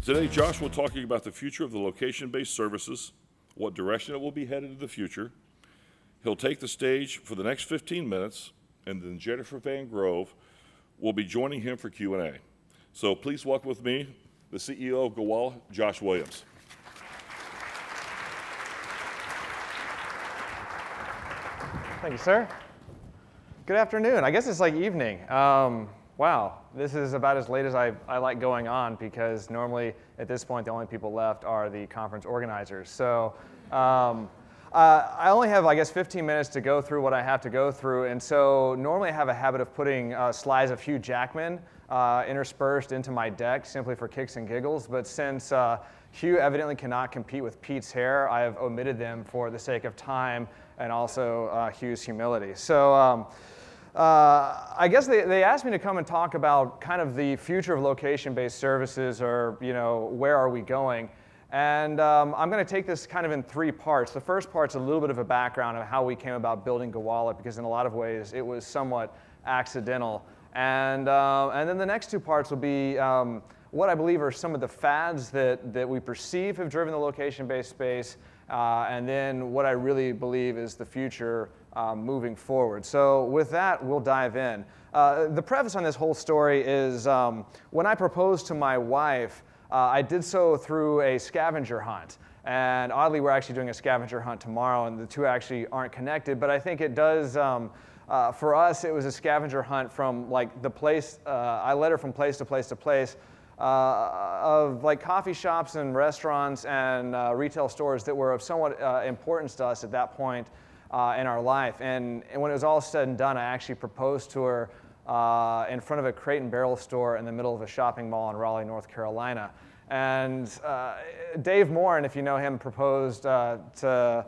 Today, Josh will be talking about the future of the location-based services, what direction it will be headed in the future. He'll take the stage for the next 15 minutes, and then Jennifer Van Grove will be joining him for Q&A. So please welcome with me the CEO of Gowalla, Josh Williams. Thank you, sir. Good afternoon. I guess it's like evening. Wow, this is about as late as I like going on, because normally at this point the only people left are the conference organizers. So I only have, I guess, 15 minutes to go through what I have to go through, and so normally I have a habit of putting slides of Hugh Jackman interspersed into my deck simply for kicks and giggles, but since Hugh evidently cannot compete with Pete's hair, I have omitted them for the sake of time and also Hugh's humility. So I guess they asked me to come and talk about kind of the future of location-based services, or where are we going? And I'm going to take this kind of in three parts. The first part's a little bit of a background of how we came about building Gowalla, because in a lot of ways it was somewhat accidental. And then the next two parts will be what I believe are some of the fads that we perceive have driven the location-based space, and then what I really believe is the future moving forward. So with that, we'll dive in. The preface on this whole story is when I proposed to my wife, I did so through a scavenger hunt. And oddly, we're actually doing a scavenger hunt tomorrow, and the two actually aren't connected, but I think it does, for us, it was a scavenger hunt from like the place, I led her from place to place to place, of like coffee shops and restaurants and retail stores that were of somewhat importance to us at that point in our life. And when it was all said and done, I actually proposed to her in front of a Crate and Barrel store in the middle of a shopping mall in Raleigh, North Carolina. And Dave Morin, if you know him, proposed to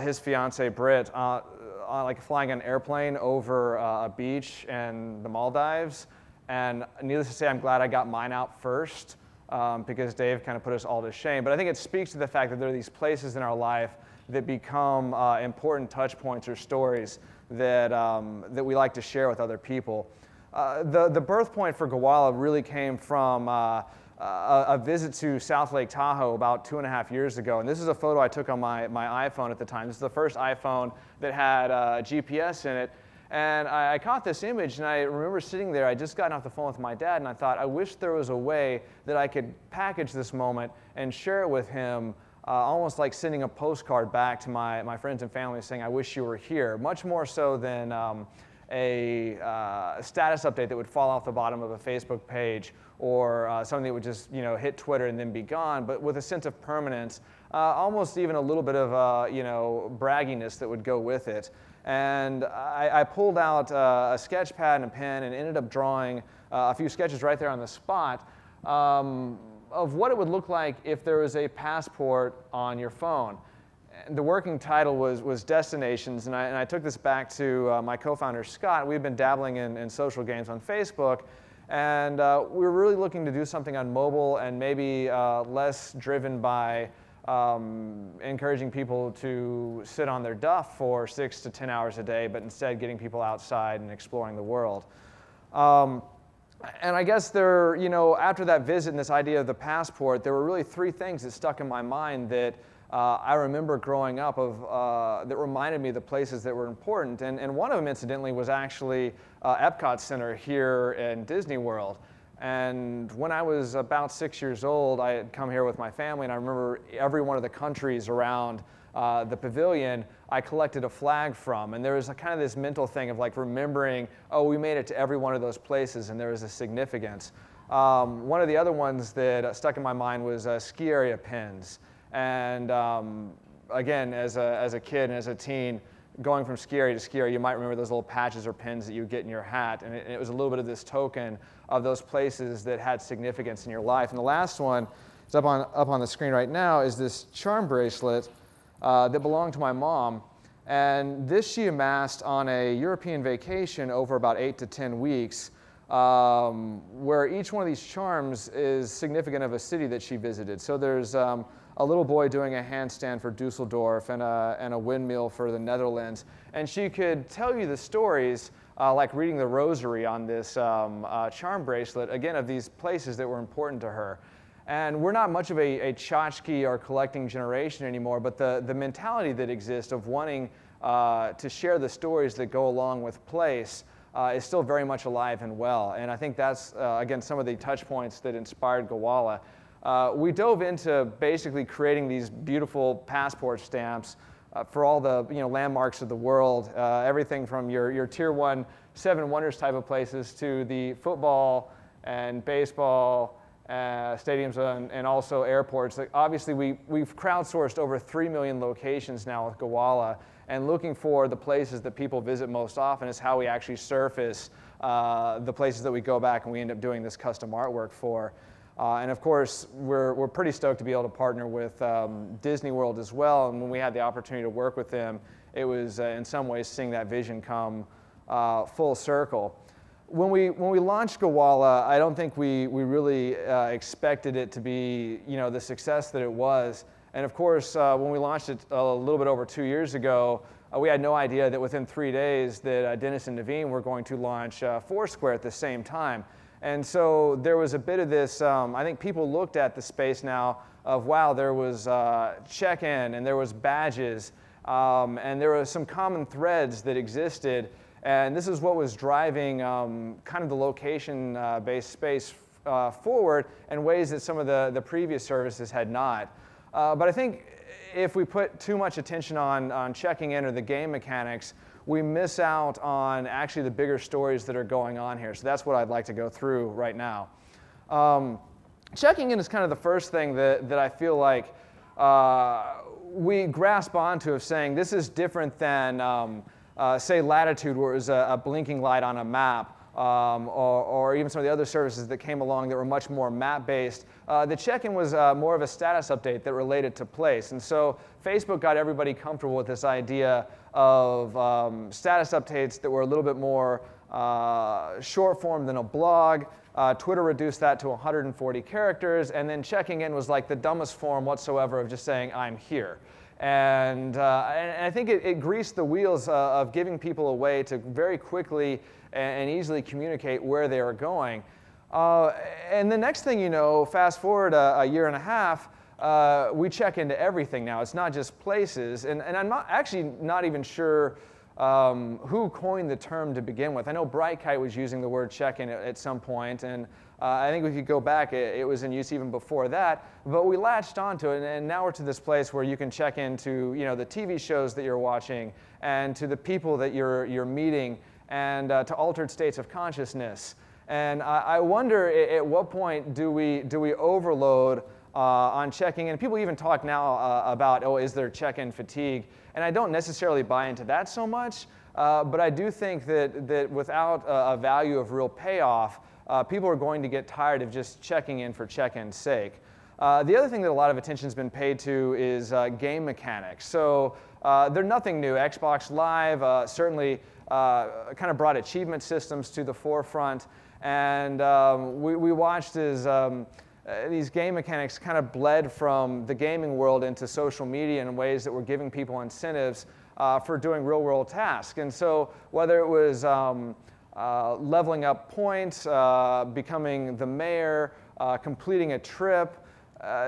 his fiancee Britt like flying an airplane over a beach in the Maldives. And needless to say, I'm glad I got mine out first, because Dave kind of put us all to shame. But I think it speaks to the fact that there are these places in our life that become important touch points or stories that we like to share with other people. The birth point for Gowalla really came from a visit to South Lake Tahoe about 2.5 years ago. And this is a photo I took on my iPhone at the time. This is the first iPhone that had GPS in it. And I caught this image, and I remember sitting there. I just gotten off the phone with my dad, and I thought, I wish there was a way that I could package this moment and share it with him, almost like sending a postcard back to my friends and family saying, I wish you were here, much more so than a status update that would fall off the bottom of a Facebook page, or something that would just hit Twitter and then be gone, but with a sense of permanence, almost even a little bit of bragginess that would go with it. And I pulled out a sketch pad and a pen and ended up drawing a few sketches right there on the spot of what it would look like if there was a passport on your phone. And the working title was Destinations, and I took this back to my co-founder Scott. We've been dabbling in social games on Facebook, and we were really looking to do something on mobile and maybe less driven by encouraging people to sit on their duff for 6 to 10 hours a day, but instead getting people outside and exploring the world. And I guess there, after that visit and this idea of the passport, there were really three things that stuck in my mind that I remember growing up that reminded me of the places that were important. And one of them, incidentally, was actually Epcot Center here in Disney World. And when I was about 6 years old, I had come here with my family, and I remember every one of the countries around the pavilion I collected a flag from. And there was kind of this mental thing of like remembering, oh, we made it to every one of those places, and there was a significance. One of the other ones that stuck in my mind was ski area pins. And again, as a kid and as a teen, going from ski area to ski area, you might remember those little patches or pins that you get in your hat. And it was a little bit of this token of those places that had significance in your life. And the last one is up on the screen right now, is this charm bracelet that belonged to my mom. And this she amassed on a European vacation over about 8 to 10 weeks, where each one of these charms is significant of a city that she visited. So there's a little boy doing a handstand for Dusseldorf and a windmill for the Netherlands. And she could tell you the stories, like reading the rosary on this charm bracelet, again, of these places that were important to her. And we're not much of a tchotchke or collecting generation anymore, but the mentality that exists of wanting to share the stories that go along with place is still very much alive and well. And I think that's, again, some of the touch points that inspired Gowalla. We dove into basically creating these beautiful passport stamps for all the landmarks of the world, everything from your Tier 1 Seven Wonders type of places to the football and baseball stadiums and also airports. Like, obviously, we've crowdsourced over 3 million locations now with Gowalla, and looking for the places that people visit most often is how we actually surface the places that we go back and we end up doing this custom artwork for. And of course, we're pretty stoked to be able to partner with Disney World as well. And when we had the opportunity to work with them, it was in some ways seeing that vision come full circle. When we launched Gowalla, I don't think we really expected it to be the success that it was. And of course, when we launched it a little bit over 2 years ago, we had no idea that within 3 days that Dennis and Naveen were going to launch Foursquare at the same time. And so there was a bit of this, I think people looked at the space now of, wow, there was check-in and there was badges and there were some common threads that existed. And this is what was driving kind of the location-based space forward in ways that some of the previous services had not. But I think if we put too much attention on checking in or the game mechanics, we miss out on actually the bigger stories that are going on here. So that's what I'd like to go through right now. Checking in is kind of the first thing that I feel like we grasp onto of saying this is different than, say, Latitude, where it was a blinking light on a map, or even some of the other services that came along that were much more map-based. The check-in was more of a status update that related to place. And so Facebook got everybody comfortable with this idea of status updates that were a little bit more short form than a blog. Twitter reduced that to 140 characters, and then checking in was like the dumbest form whatsoever of just saying, I'm here. And I think it greased the wheels of giving people a way to very quickly and easily communicate where they are going. And the next thing you know, fast forward a year and a half, we check into everything now. It's not just places. And I'm not even sure who coined the term to begin with. I know Brightkite was using the word check-in at some point, and I think if you go back, it was in use even before that. But we latched onto it, and now we're to this place where you can check into the TV shows that you're watching, and to the people that you're meeting, and to altered states of consciousness. And I wonder at what point do we overload on checking in? People even talk now about, oh, is there check-in fatigue? And I don't necessarily buy into that so much, but I do think that without a value of real payoff, people are going to get tired of just checking in for check-in's sake. The other thing that a lot of attention has been paid to is game mechanics. So they're nothing new. Xbox Live certainly kind of brought achievement systems to the forefront. And we watched as these game mechanics kind of bled from the gaming world into social media in ways that were giving people incentives for doing real-world tasks. And so whether it was leveling up points, becoming the mayor, completing a trip,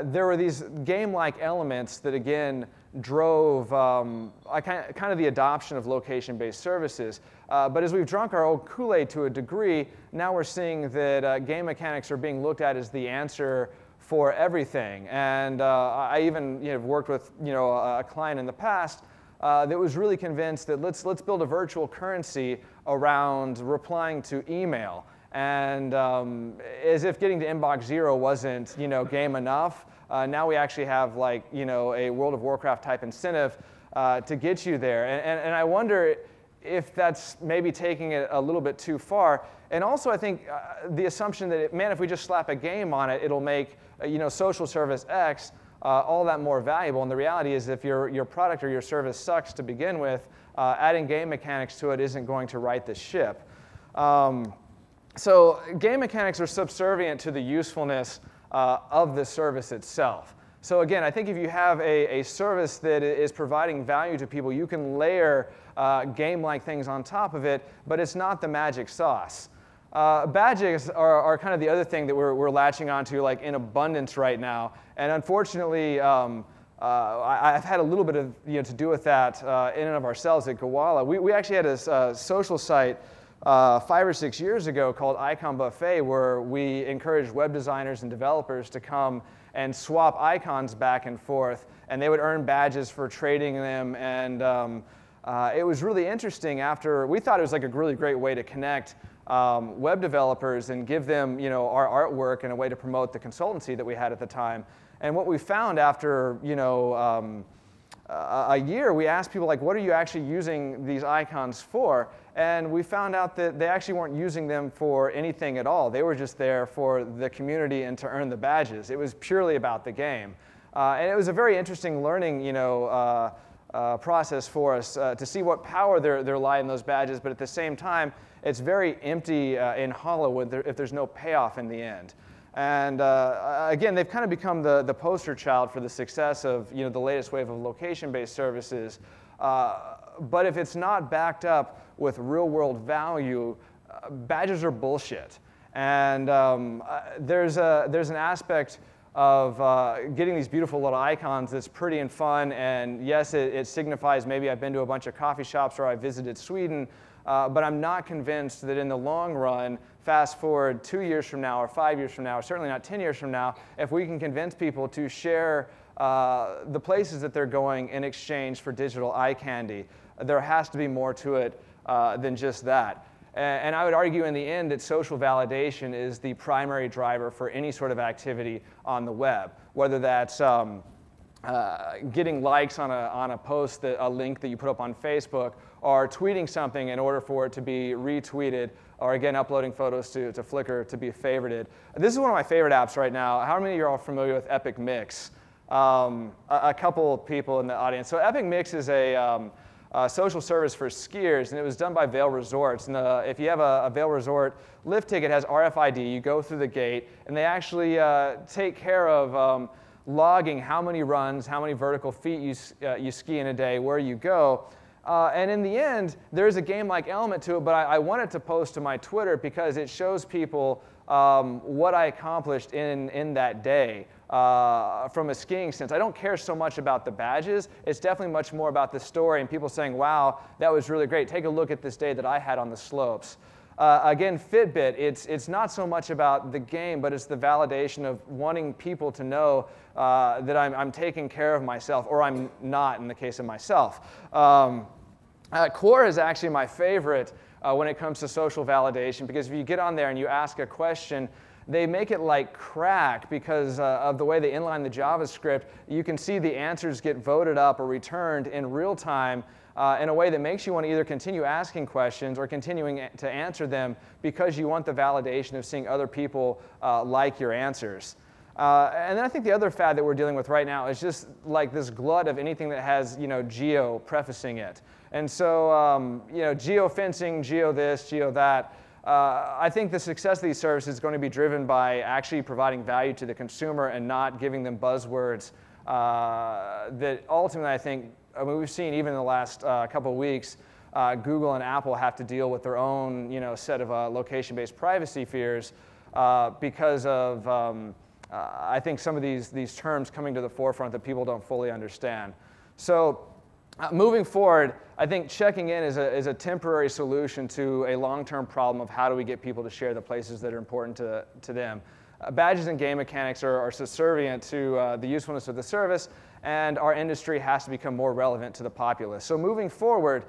there were these game-like elements that, again, drove kind of the adoption of location-based services. But as we've drunk our old Kool-Aid to a degree, now we're seeing that game mechanics are being looked at as the answer for everything. And I even worked with a client in the past that was really convinced that let's build a virtual currency around replying to email. And as if getting to inbox 0 wasn't game enough, now we actually have like a World of Warcraft type incentive to get you there. And I wonder if that's maybe taking it a little bit too far. And also I think the assumption that, man, if we just slap a game on it, it'll make social service X all that more valuable. And the reality is if your product or your service sucks to begin with, adding game mechanics to it isn't going to right the ship. So game mechanics are subservient to the usefulness of the service itself. So again, I think if you have a service that is providing value to people, you can layer game-like things on top of it, but it's not the magic sauce. Badges are kind of the other thing that we're latching onto like in abundance right now. And unfortunately, I've had a little bit of to do with that in and of ourselves at Gowalla. We actually had a social site 5 or 6 years ago called Icon Buffet, where we encouraged web designers and developers to come and swap icons back and forth, and they would earn badges for trading them. And it was really interesting. After we thought it was like a really great way to connect web developers and give them our artwork and a way to promote the consultancy that we had at the time. And what we found after a year, we asked people, like, what are you actually using these icons for? And we found out that they actually weren't using them for anything at all. They were just there for the community and to earn the badges. It was purely about the game. And it was a very interesting learning process for us to see what power there lie in those badges, but at the same time, it's very empty and hollow if there's no payoff in the end. And again, they've kind of become the poster child for the success of the latest wave of location-based services. But if it's not backed up with real-world value, badges are bullshit. And there's an aspect of getting these beautiful little icons that's pretty and fun. And yes, it signifies maybe I've been to a bunch of coffee shops or I visited Sweden. But I'm not convinced that in the long run, fast forward 2 years from now or 5 years from now, or certainly not 10 years from now, if we can convince people to share the places that they're going in exchange for digital eye candy, there has to be more to it than just that. And I would argue in the end that social validation is the primary driver for any sort of activity on the web, whether that's getting likes on a post, a link that you put up on Facebook, or tweeting something in order for it to be retweeted, or again, uploading photos to Flickr to be favorited. This is one of my favorite apps right now. How many of you are familiar with Epic Mix? A couple people in the audience. So Epic Mix is a social service for skiers, and it was done by Vail Resorts. And if you have a Vail Resort lift ticket, it has RFID. You go through the gate, and they actually take care of logging how many runs, how many vertical feet you ski in a day, where you go. And in the end, there's a game-like element to it, but I wanted to post to my Twitter because it shows people what I accomplished in that day from a skiing sense. I don't care so much about the badges. It's definitely much more about the story and people saying, wow, that was really great. Take a look at this day that I had on the slopes. Again, Fitbit, it's not so much about the game, but it's the validation of wanting people to know that I'm taking care of myself, or I'm not in the case of myself. Core is actually my favorite when it comes to social validation, because if you get on there and you ask a question, they make it like crack because of the way they inline the JavaScript. You can see the answers get voted up or returned in real time in a way that makes you want to either continue asking questions or continuing to answer them because you want the validation of seeing other people like your answers. And then I think the other fad that we're dealing with right now is just like this glut of anything that has geo prefacing it. And so geo-fencing, geo this, geo that. I think the success of these services is going to be driven by actually providing value to the consumer and not giving them buzzwords that ultimately I think, we've seen even in the last couple of weeks, Google and Apple have to deal with their own set of location-based privacy fears because of I think some of these terms coming to the forefront that people don't fully understand. So moving forward, I think checking in is a temporary solution to a long-term problem of how do we get people to share the places that are important to them. Badges and game mechanics are subservient to the usefulness of the service, and our industry has to become more relevant to the populace. So moving forward,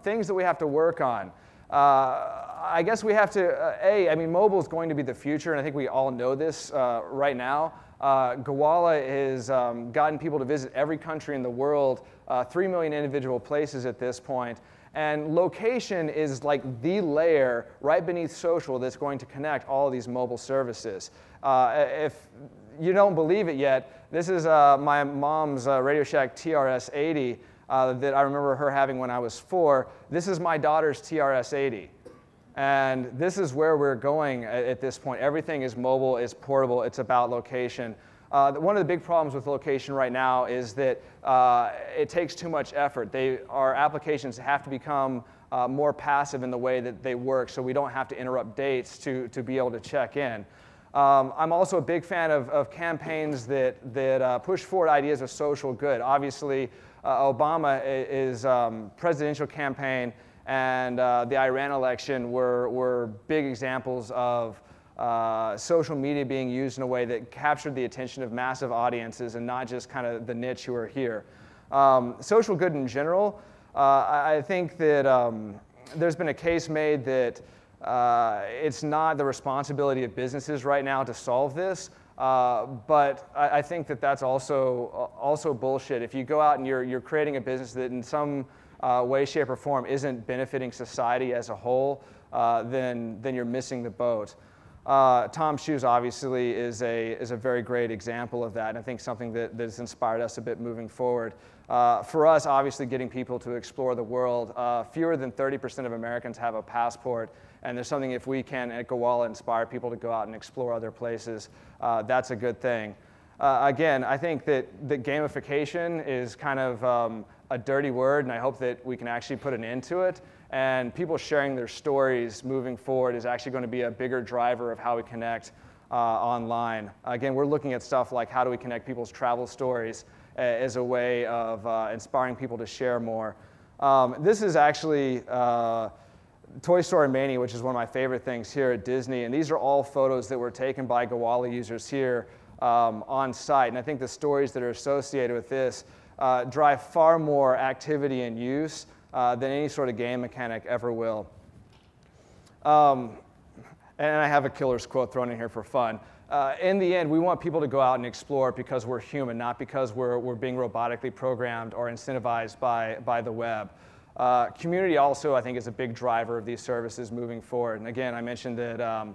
things that we have to work on. I guess we have to, I mean, mobile is going to be the future, and I think we all know this right now. Gowalla has gotten people to visit every country in the world, 3 million individual places at this point. And location is like the layer right beneath social that's going to connect all of these mobile services. If you don't believe it yet, this is my mom's Radio Shack TRS-80 that I remember her having when I was 4. This is my daughter's TRS-80. And this is where we're going at this point. Everything is mobile, it's portable, it's about location. One of the big problems with location right now is that it takes too much effort. Our applications have to become more passive in the way that they work, so we don't have to interrupt dates to be able to check in. I'm also a big fan of campaigns that push forward ideas of social good. Obviously, Obama is presidential campaign and the Iran election were big examples of social media being used in a way that captured the attention of massive audiences and not just kind of the niche who are here. Social good in general, I think that there's been a case made that it's not the responsibility of businesses right now to solve this, but I think that that's also bullshit. If you go out and you're creating a business that in some way, shape, or form isn't benefiting society as a whole, then you're missing the boat. Tom's Shoes obviously is a very great example of that, and I think something that has inspired us a bit moving forward. For us, obviously getting people to explore the world, fewer than 30% of Americans have a passport, and there's something if we can at Gowalla inspire people to go out and explore other places, that's a good thing. Again, I think that gamification is kind of a dirty word, and I hope that we can actually put an end to it. And people sharing their stories moving forward is actually going to be a bigger driver of how we connect online. Again, we're looking at stuff like how do we connect people's travel stories as a way of inspiring people to share more. This is actually Toy Story Mania, which is one of my favorite things here at Disney. And these are all photos that were taken by Gowalla users here on site. And I think the stories that are associated with this drive far more activity and use than any sort of game mechanic ever will. And I have a killer's quote thrown in here for fun. In the end, we want people to go out and explore because we're human, not because we're being robotically programmed or incentivized by the web. Community also, I think, is a big driver of these services moving forward. And again, I mentioned that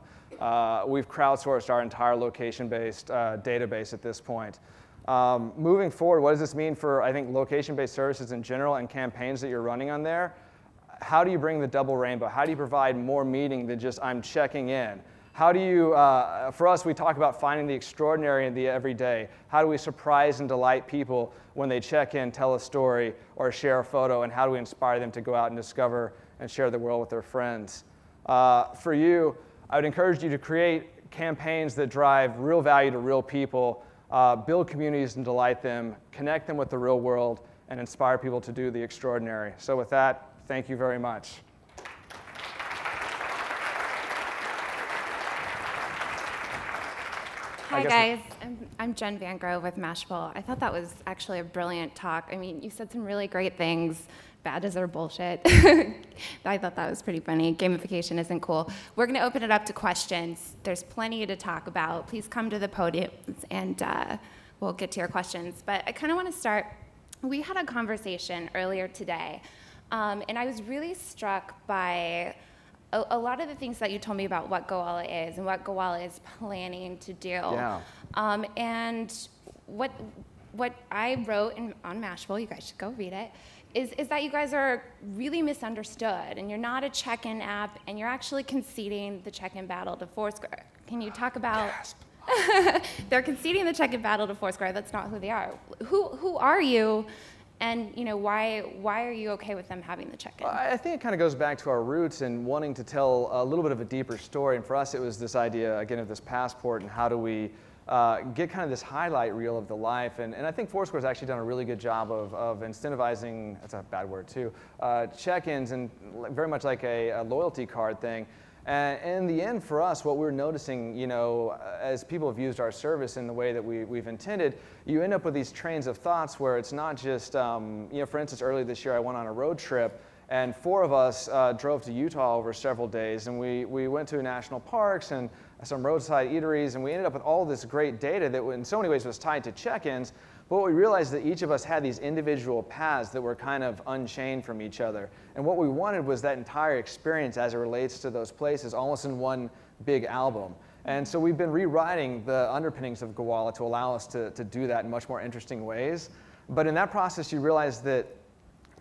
we've crowdsourced our entire location-based database at this point. Moving forward, what does this mean for, I think, location-based services in general and campaigns that you're running on there? How do you bring the double rainbow? How do you provide more meaning than just I'm checking in? How do you, for us, we talk about finding the extraordinary in the everyday. How do we surprise and delight people when they check in, tell a story, or share a photo, and how do we inspire them to go out and discover and share the world with their friends? For you, I would encourage you to create campaigns that drive real value to real people, build communities and delight them, connect them with the real world, and inspire people to do the extraordinary. So with that, thank you very much. Hi guys, I'm Jen Van Grove with Mashable. I thought that was actually a brilliant talk. I mean, you said some really great things, bad as are bullshit. I thought that was pretty funny. Gamification isn't cool. We're gonna open it up to questions. There's plenty to talk about. Please come to the podium and we'll get to your questions. But I kind of want to start, we had a conversation earlier today, and I was really struck by a lot of the things that you told me about what Gowalla is and what Gowalla is planning to do. Yeah. And what I wrote on Mashable, you guys should go read it, is that you guys are really misunderstood and you're not a check-in app and you're actually conceding the check-in battle to Foursquare. Can you talk about... They're conceding the check-in battle to Foursquare. That's not who they are. Who are you? And why are you okay with them having the check-in? I think it kind of goes back to our roots and wanting to tell a little bit of a deeper story. And for us, it was this idea, again, of this passport and how do we get kind of this highlight reel of the life. And I think Foursquare's actually done a really good job of incentivizing, that's a bad word too, check-ins and very much like a loyalty card thing. And in the end, for us, what we're noticing, as people have used our service in the way that we've intended, you end up with these trains of thoughts where it's not just, for instance, earlier this year, I went on a road trip, and 4 of us drove to Utah over several days, and we went to national parks and some roadside eateries, and we ended up with all this great data that in so many ways was tied to check-ins. But what we realized that each of us had these individual paths that were kind of unchained from each other. And what we wanted was that entire experience as it relates to those places almost in one big album. And so we've been rewriting the underpinnings of Gowalla to allow us to do that in much more interesting ways. But in that process, you realize that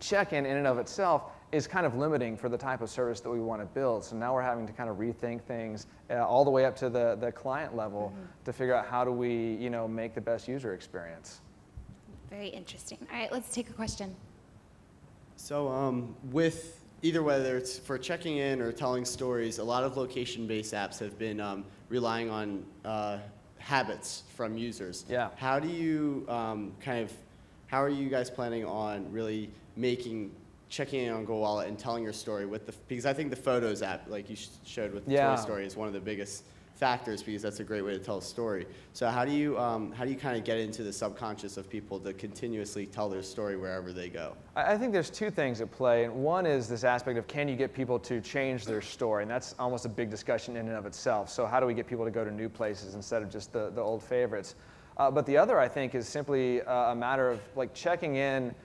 check-in in and of itself is kind of limiting for the type of service that we want to build. So now we're having to kind of rethink things all the way up to the client level to figure out how do we make the best user experience. Very interesting. All right, let's take a question. So with either whether it's for checking in or telling stories, a lot of location-based apps have been relying on habits from users. Yeah. How do you how are you guys planning on really making checking in on Gowalla and telling your story with because I think the Photos app, like you showed with the Toy Story, is one of the biggest factors because that's a great way to tell a story. So how do you kind of get into the subconscious of people to continuously tell their story wherever they go? I think there's two things at play. One is this aspect of can you get people to change their story, and that's almost a big discussion in and of itself. So how do we get people to go to new places instead of just the old favorites? But the other, I think, is simply a matter of like checking in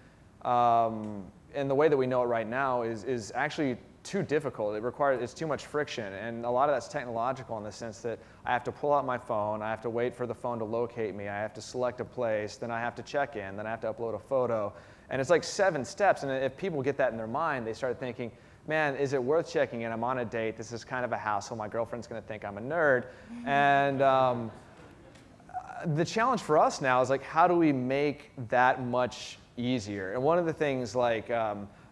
the way that we know it right now is actually too difficult. It's too much friction, and a lot of that's technological in the sense that I have to pull out my phone, I have to wait for the phone to locate me, I have to select a place, then I have to check in, then I have to upload a photo, and it's like 7 steps. And if people get that in their mind, they start thinking, man, is it worth checking in? I'm on a date, this is kind of a hassle, my girlfriend's going to think I'm a nerd. And the challenge for us now is like, how do we make that much easier? And one of the things, like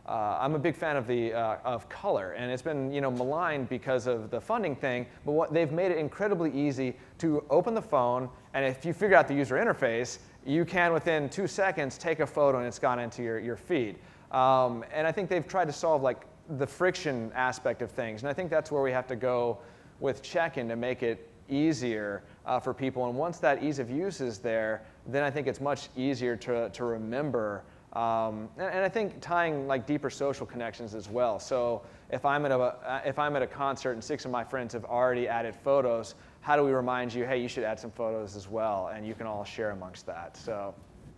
I'm a big fan of color, and it's been maligned because of the funding thing, but they've made it incredibly easy to open the phone, and if you figure out the user interface, you can within 2 seconds take a photo and it's gone into your feed. And I think they've tried to solve like the friction aspect of things, and I think that's where we have to go with check-in to make it easier for people. And once that ease of use is there, then I think it's much easier to remember. And I think tying like deeper social connections as well. So if I'm at a concert and 6 of my friends have already added photos, how do we remind you, hey, you should add some photos as well, and you can all share amongst that. So,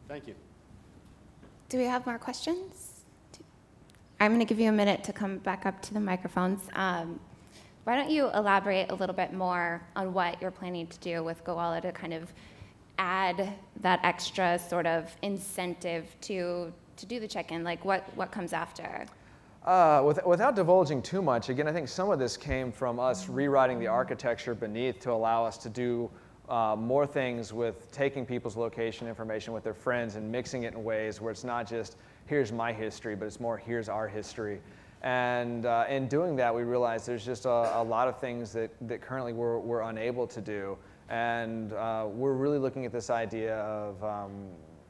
thank you. Do we have more questions? I'm going to give you a minute to come back up to the microphones. Why don't you elaborate a little bit more on what you're planning to do with Gowalla to kind of add that extra sort of incentive to do the check-in? Like what comes after? Without divulging too much, again, I think some of this came from us rewriting the architecture beneath to allow us to do more things with taking people's location information with their friends and mixing it in ways where it's not just here's my history, but it's more here's our history. And in doing that, we realized there's just a lot of things that currently we're unable to do. And we're really looking at this idea of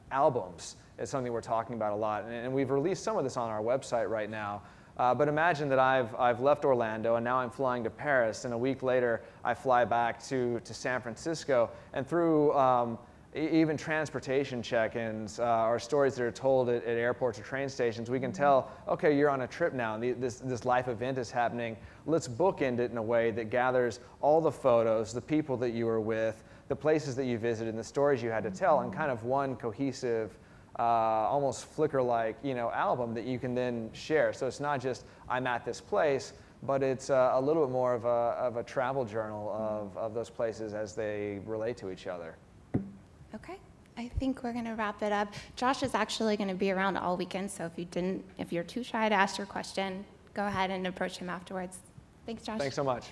albums. It's something we're talking about a lot. And we've released some of this on our website right now. But imagine that I've left Orlando and now I'm flying to Paris, and a week later I fly back to San Francisco. And through even transportation check-ins or stories that are told at airports or train stations, we can tell, okay, you're on a trip now, and this life event is happening. Let's bookend it in a way that gathers all the photos, the people that you were with, the places that you visited, and the stories you had to tell in kind of one cohesive, almost Flickr-like album that you can then share. So it's not just, I'm at this place, but it's a little bit more of a travel journal of those places as they relate to each other. Okay, I think we're going to wrap it up. Josh is actually going to be around all weekend, so if you're too shy to ask your question, go ahead and approach him afterwards. Thanks, Josh. Thanks so much.